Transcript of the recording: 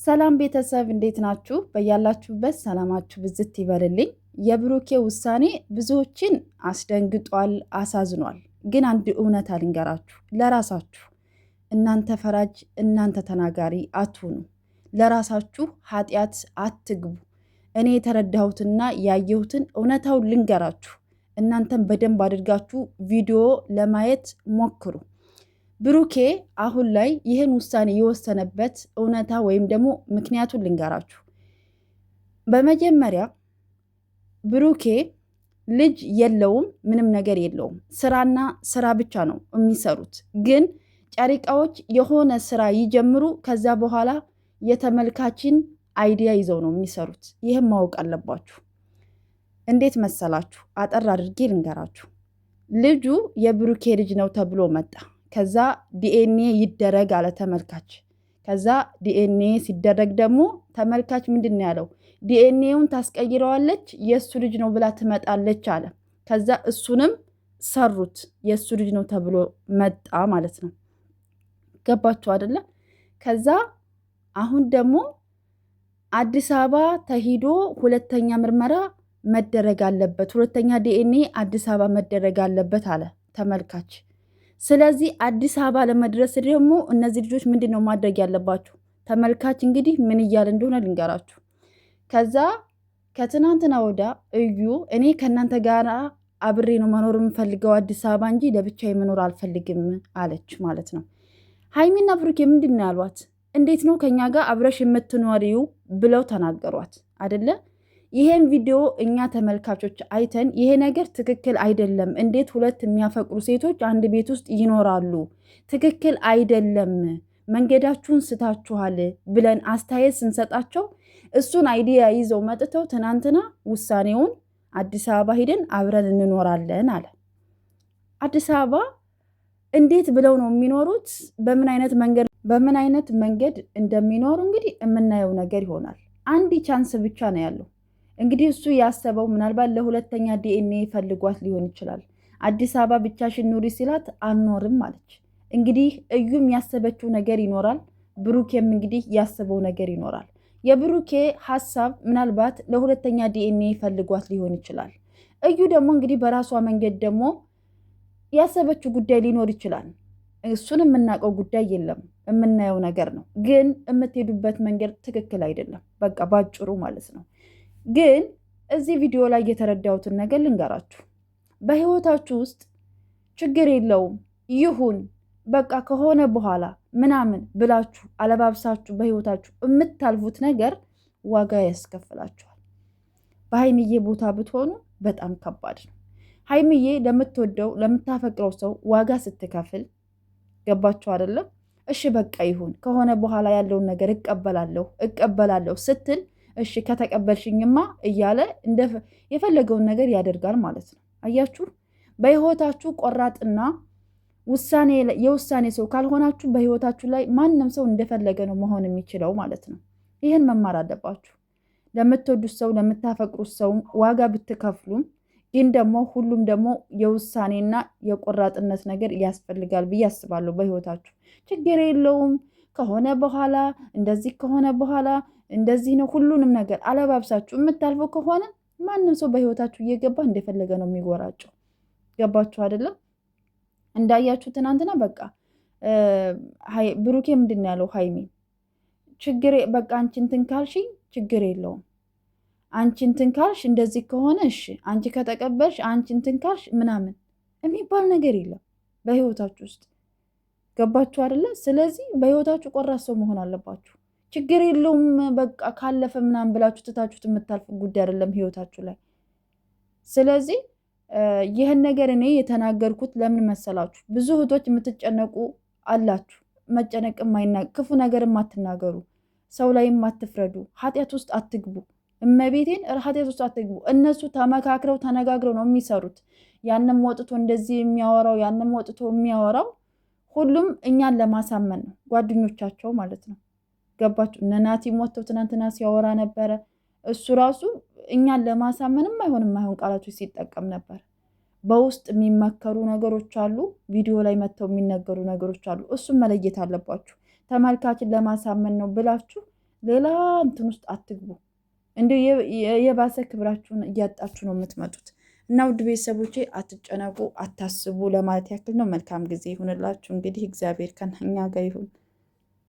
ሰላም ቤተሰብ እንዴት ናችሁ? በያላችሁበት ሰላማችሁ ብዝት ይበልልኝ። የብሩኬ ውሳኔ ብዙዎችን አስደንግጧል፣ አሳዝኗል። ግን አንድ እውነት አልንገራችሁ፣ ለራሳችሁ እናንተ ፈራጅ፣ እናንተ ተናጋሪ አትሁኑ። ለራሳችሁ ኃጢአት አትግቡ። እኔ የተረዳሁትና ያየሁትን እውነታውን ልንገራችሁ። እናንተን በደንብ አድርጋችሁ ቪዲዮ ለማየት ሞክሩ። ብሩኬ አሁን ላይ ይህን ውሳኔ የወሰነበት እውነታ ወይም ደግሞ ምክንያቱን ልንገራችሁ። በመጀመሪያ ብሩኬ ልጅ የለውም፣ ምንም ነገር የለውም። ስራና ስራ ብቻ ነው የሚሰሩት። ግን ጨሪቃዎች የሆነ ስራ ይጀምሩ፣ ከዛ በኋላ የተመልካችን አይዲያ ይዘው ነው የሚሰሩት። ይህም ማወቅ አለባችሁ። እንዴት መሰላችሁ? አጠር አድርጌ ልንገራችሁ። ልጁ የብሩኬ ልጅ ነው ተብሎ መጣ። ከዛ ዲኤንኤ ይደረግ አለ ተመልካች። ከዛ ዲኤንኤ ሲደረግ ደግሞ ተመልካች ምንድን ነው ያለው? ዲኤንኤውን ታስቀይረዋለች፣ የእሱ ልጅ ነው ብላ ትመጣለች አለ። ከዛ እሱንም ሰሩት፣ የእሱ ልጅ ነው ተብሎ መጣ ማለት ነው። ገባችሁ አይደለ? ከዛ አሁን ደግሞ አዲስ አበባ ተሂዶ ሁለተኛ ምርመራ መደረግ አለበት፣ ሁለተኛ ዲኤንኤ አዲስ አበባ መደረግ አለበት አለ ተመልካች። ስለዚህ አዲስ አበባ ለመድረስ ደግሞ እነዚህ ልጆች ምንድን ነው ማድረግ ያለባቸው? ተመልካች እንግዲህ ምን እያለ እንደሆነ ልንገራችሁ። ከዛ ከትናንትና ወዳ እዩ እኔ ከእናንተ ጋር አብሬ ነው መኖር የምፈልገው አዲስ አበባ እንጂ ለብቻዬ መኖር አልፈልግም አለች ማለት ነው። ሀይሚና ብሩኬ ምንድን ነው ያሏት? እንዴት ነው ከኛ ጋር አብረሽ የምትኖሪው ብለው ተናገሯት አደለ? ይሄን ቪዲዮ እኛ ተመልካቾች አይተን ይሄ ነገር ትክክል አይደለም፣ እንዴት ሁለት የሚያፈቅሩ ሴቶች አንድ ቤት ውስጥ ይኖራሉ? ትክክል አይደለም፣ መንገዳችሁን ስታችኋል ብለን አስተያየት ስንሰጣቸው እሱን አይዲያ ይዘው መጥተው ትናንትና ውሳኔውን አዲስ አበባ ሂደን አብረን እንኖራለን አለ። አዲስ አበባ እንዴት ብለው ነው የሚኖሩት? በምን አይነት መንገድ እንደሚኖሩ እንግዲህ የምናየው ነገር ይሆናል። አንድ ቻንስ ብቻ ነው ያለው። እንግዲህ እሱ ያሰበው ምናልባት ለሁለተኛ ዲኤንኤ ፈልጓት ሊሆን ይችላል። አዲስ አበባ ብቻሽን ኑሪ ሲላት አልኖርም አለች። እንግዲህ እዩም ያሰበችው ነገር ይኖራል፣ ብሩኬም እንግዲህ ያሰበው ነገር ይኖራል። የብሩኬ ሀሳብ ምናልባት ለሁለተኛ ዲኤንኤ ፈልጓት ሊሆን ይችላል። እዩ ደግሞ እንግዲህ በራሷ መንገድ ደግሞ ያሰበችው ጉዳይ ሊኖር ይችላል። እሱን የምናውቀው ጉዳይ የለም፣ የምናየው ነገር ነው። ግን የምትሄዱበት መንገድ ትክክል አይደለም፣ በቃ ባጭሩ ማለት ነው። ግን እዚህ ቪዲዮ ላይ የተረዳሁትን ነገር ልንገራችሁ። በህይወታችሁ ውስጥ ችግር የለውም ይሁን በቃ ከሆነ በኋላ ምናምን ብላችሁ አለባብሳችሁ በህይወታችሁ የምታልፉት ነገር ዋጋ ያስከፍላችኋል። በሀይምዬ ቦታ ብትሆኑ በጣም ከባድ ነው። ሀይምዬ ለምትወደው ለምታፈቅረው ሰው ዋጋ ስትከፍል ገባችሁ አይደለም? እሺ በቃ ይሁን ከሆነ በኋላ ያለውን ነገር እቀበላለሁ ስትል እሺ ከተቀበልሽኝማ እያለ የፈለገውን ነገር ያደርጋል ማለት ነው። አያችሁ፣ በህይወታችሁ ቆራጥና የውሳኔ ሰው ካልሆናችሁ በህይወታችሁ ላይ ማንም ሰው እንደፈለገ ነው መሆን የሚችለው ማለት ነው። ይህን መማር አለባችሁ። ለምትወዱት ሰው ለምታፈቅሩት ሰው ዋጋ ብትከፍሉም ግን ደግሞ ሁሉም ደግሞ የውሳኔና የቆራጥነት ነገር ያስፈልጋል ብዬ አስባለሁ በህይወታችሁ። ችግር የለውም ከሆነ በኋላ እንደዚህ ከሆነ በኋላ እንደዚህ ነው። ሁሉንም ነገር አለባብሳችሁ የምታልፉ ከሆነ ማንም ሰው በህይወታችሁ እየገባ እንደፈለገ ነው የሚጎራጨው። ገባችሁ አይደለም? እንዳያችሁ ትናንትና በቃ ብሩኬ ምንድን ነው ያለው? ሀይሚ ችግር በቃ አንቺ እንትን ካልሽኝ ችግር የለውም፣ አንቺ እንትን ካልሽ እንደዚህ ከሆነ እሺ፣ አንቺ ከተቀበልሽ አንቺ እንትን ካልሽ ምናምን የሚባል ነገር የለም በህይወታችሁ ውስጥ። ገባችሁ አይደለ? ስለዚህ በህይወታችሁ ቆራጥ ሰው መሆን አለባችሁ። ችግር የለውም በቃ ካለፈ ምናምን ብላችሁ ትታችሁት የምታልፍ ጉዳይ አይደለም ህይወታችሁ ላይ። ስለዚህ ይህን ነገር እኔ የተናገርኩት ለምን መሰላችሁ? ብዙ እህቶች የምትጨነቁ አላችሁ። መጨነቅ ክፉ ነገር አትናገሩ፣ ሰው ላይ አትፍረዱ፣ ኃጢአት ውስጥ አትግቡ። እመቤቴን ኃጢአት ውስጥ አትግቡ። እነሱ ተመካክረው ተነጋግረው ነው የሚሰሩት። ያንም ወጥቶ እንደዚህ የሚያወራው ያንም ወጥቶ የሚያወራው ሁሉም እኛን ለማሳመን ነው፣ ጓደኞቻቸው ማለት ነው። ገባችሁ? እነ ናቲም ወጥተው ትናንትና ሲያወራ ነበረ። እሱ ራሱ እኛን ለማሳመንም አይሆንም ቃላቶች ሲጠቀም ነበር። በውስጥ የሚመከሩ ነገሮች አሉ፣ ቪዲዮ ላይ መጥተው የሚነገሩ ነገሮች አሉ። እሱም መለየት አለባችሁ። ተመልካችን ለማሳመን ነው ብላችሁ ሌላ እንትን ውስጥ አትግቡ። እንደ የባሰ ክብራችሁን እያጣችሁ ነው የምትመጡት። እና ውድ ቤተሰቦቼ አትጨነቁ፣ አታስቡ ለማለት ያክል ነው። መልካም ጊዜ ይሁንላችሁ። እንግዲህ እግዚአብሔር ከእኛ ጋር ይሁን።